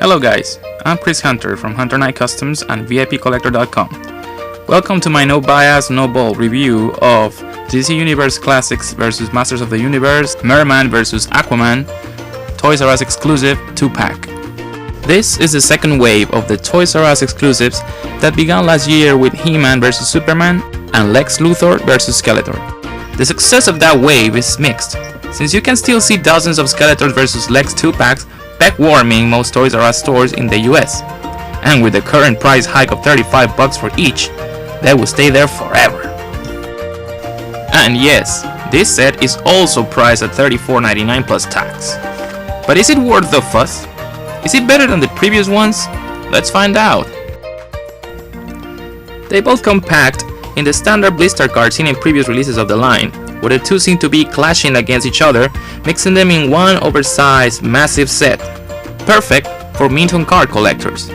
Hello guys, I'm Chris Hunter from Hunter Knight Customs and VIPcollector.com. Welcome to my no bias, no bull review of DC Universe Classics vs Masters of the Universe, Merman vs Aquaman, Toys R Us exclusive 2-pack. This is the second wave of the Toys R Us exclusives that began last year with He-Man vs Superman and Lex Luthor vs Skeletor. The success of that wave is mixed, since you can still see dozens of Skeletor vs Lex 2-packs back-warming most Toys R Us stores in the US, and with the current price hike of $35 for each, they will stay there forever. And yes, this set is also priced at $34.99 plus tax. But is it worth the fuss? Is it better than the previous ones? Let's find out. They both come packed in the standard blister card seen in previous releases of the line, where the two seem to be clashing against each other, mixing them in one oversized massive set, perfect for mint-on card collectors.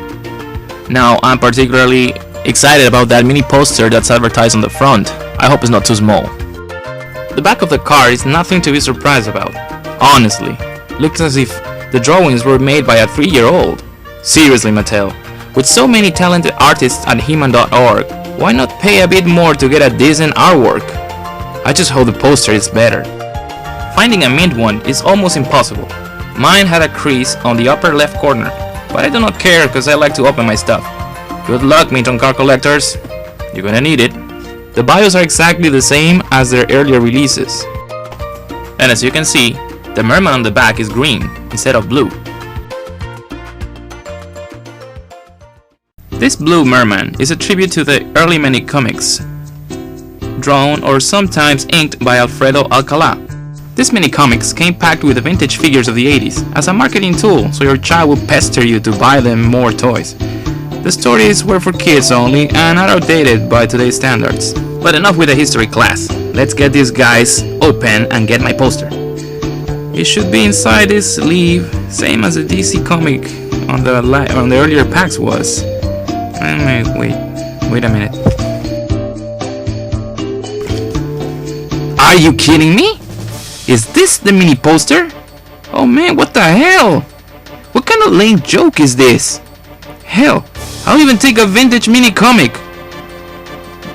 Now, I'm particularly excited about that mini poster that's advertised on the front. I hope it's not too small. The back of the card is nothing to be surprised about. Honestly, looks as if the drawings were made by a 3-year-old. Seriously, Mattel, with so many talented artists at He-Man.org, why not pay a bit more to get a decent artwork? I just hope the poster is better. Finding a mint one is almost impossible. Mine had a crease on the upper left corner, but I do not care because I like to open my stuff. Good luck, mint on card collectors. You're gonna need it. The bios are exactly the same as their earlier releases. And as you can see, the Merman on the back is green instead of blue. This blue Merman is a tribute to the early mini comics, drawn or sometimes inked by Alfredo Alcala. These mini comics came packed with the vintage figures of the 80s as a marketing tool, so your child would pester you to buy them more toys. The stories were for kids only and are outdated by today's standards. But enough with the history class. Let's get these guys open and get my poster. It should be inside this sleeve, same as the DC comic on the earlier packs was. Wait a minute. Are you kidding me? Is this the mini poster? Oh man, what the hell? What kind of lame joke is this? Hell, I'll even take a vintage mini comic.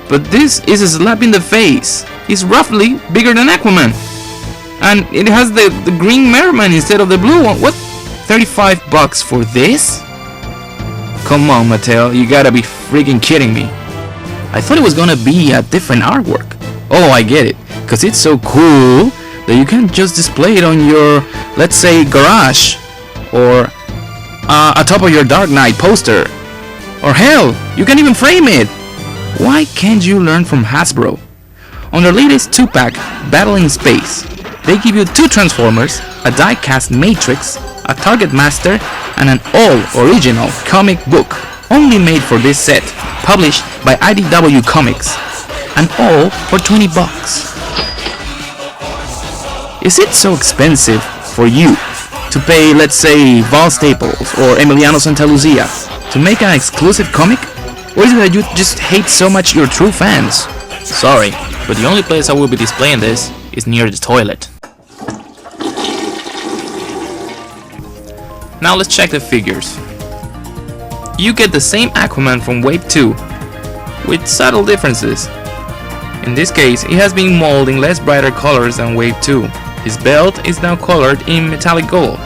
But this is a slap in the face. It's roughly bigger than Aquaman. And it has the green Merman instead of the blue one. What? $35 for this? Come on, Mattel, you gotta be freaking kidding me. I thought it was gonna be a different artwork. Oh, I get it. Cause it's so cool that you can just display it on your, let's say, garage, or atop of your Dark Knight poster, or hell, you can even frame it. Why can't you learn from Hasbro? On their latest 2-pack, Battle in Space, they give you 2 Transformers, a die-cast Matrix, a Target Master, and an all-original comic book, only made for this set, published by IDW Comics, and all for $20. Is it so expensive for you to pay, let's say, Val Staples or Emiliano Santa Lucia to make an exclusive comic? Or is it that you just hate so much your true fans? Sorry, but the only place I will be displaying this is near the toilet. Now let's check the figures. You get the same Aquaman from Wave 2, with subtle differences. In this case, he has been molded in less brighter colors than Wave 2. His belt is now colored in metallic gold,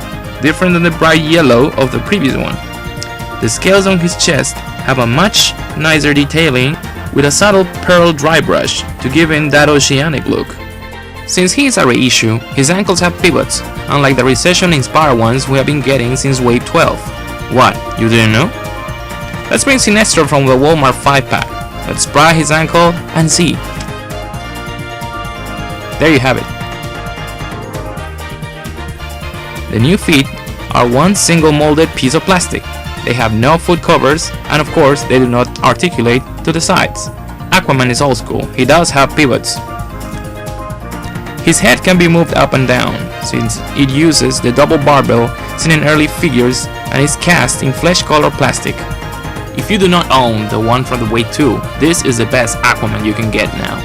different than the bright yellow of the previous one. The scales on his chest have a much nicer detailing with a subtle pearl dry brush to give him that oceanic look. Since he is a reissue, his ankles have pivots, unlike the recession-inspired ones we have been getting since Wave 12. What, you didn't know? Let's bring Sinestro from the Walmart 5-pack. Let's pry his ankle and see. There you have it. The new feet are one single molded piece of plastic. They have no foot covers, and of course they do not articulate to the sides. Aquaman is old school, he does have pivots. His head can be moved up and down, since it uses the double barbell seen in early figures and is cast in flesh color plastic. If you do not own the one from the Wave 2, this is the best Aquaman you can get now.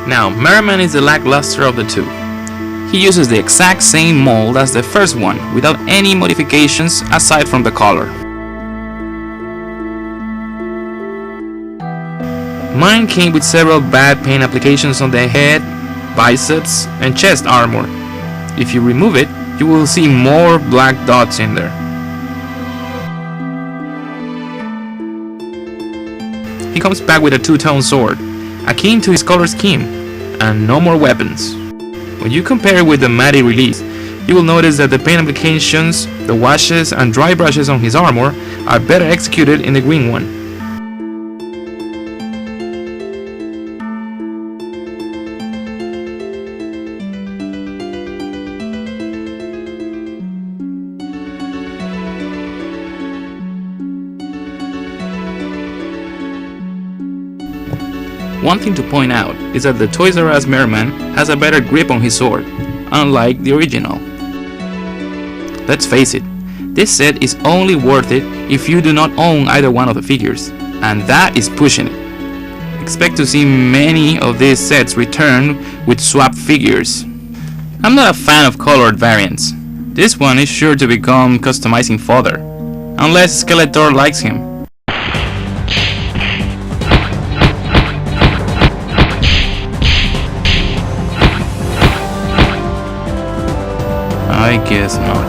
Now, Merman is the lackluster of the two. He uses the exact same mold as the first one, without any modifications aside from the color. Mine came with several bad paint applications on the head, biceps, and chest armor. If you remove it, you will see more black dots in there. He comes back with a two-tone sword, akin to his color scheme, and no more weapons. When you compare it with the Matty release, you will notice that the paint applications, the washes, and dry brushes on his armor are better executed in the green one. One thing to point out is that the Toys R Us Merman has a better grip on his sword, unlike the original. Let's face it, this set is only worth it if you do not own either one of the figures, and that is pushing it. Expect to see many of these sets return with swapped figures. I'm not a fan of colored variants. This one is sure to become customizing fodder, unless Skeletor likes him. I guess not.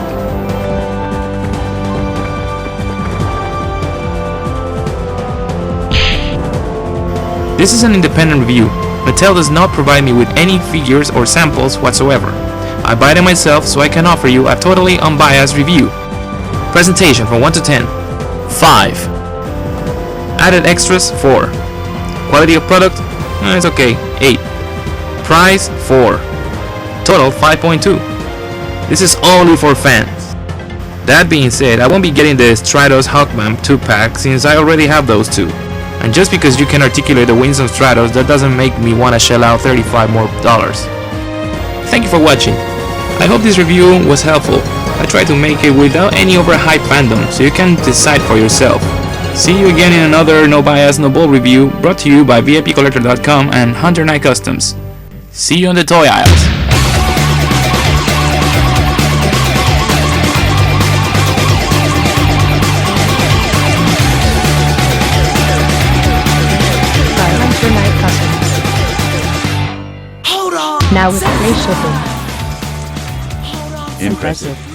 This is an independent review. Mattel does not provide me with any figures or samples whatsoever. I buy them myself so I can offer you a totally unbiased review. Presentation from 1 to 10. 5. Added extras 4. Quality of product? It's okay. 8. Price 4. Total 5.2. This is only for fans. That being said, I won't be getting the Stratos Hawkman 2-pack since I already have those two. And just because you can articulate the wings of Stratos, that doesn't make me want to shell out $35 more. Thank you for watching. I hope this review was helpful. I tried to make it without any overhyped fandom, so you can decide for yourself. See you again in another No Bias No Bull review brought to you by VIPcollector.com and Hunter Knight Customs. See you on the toy aisles. Now with free shipping. Impressive.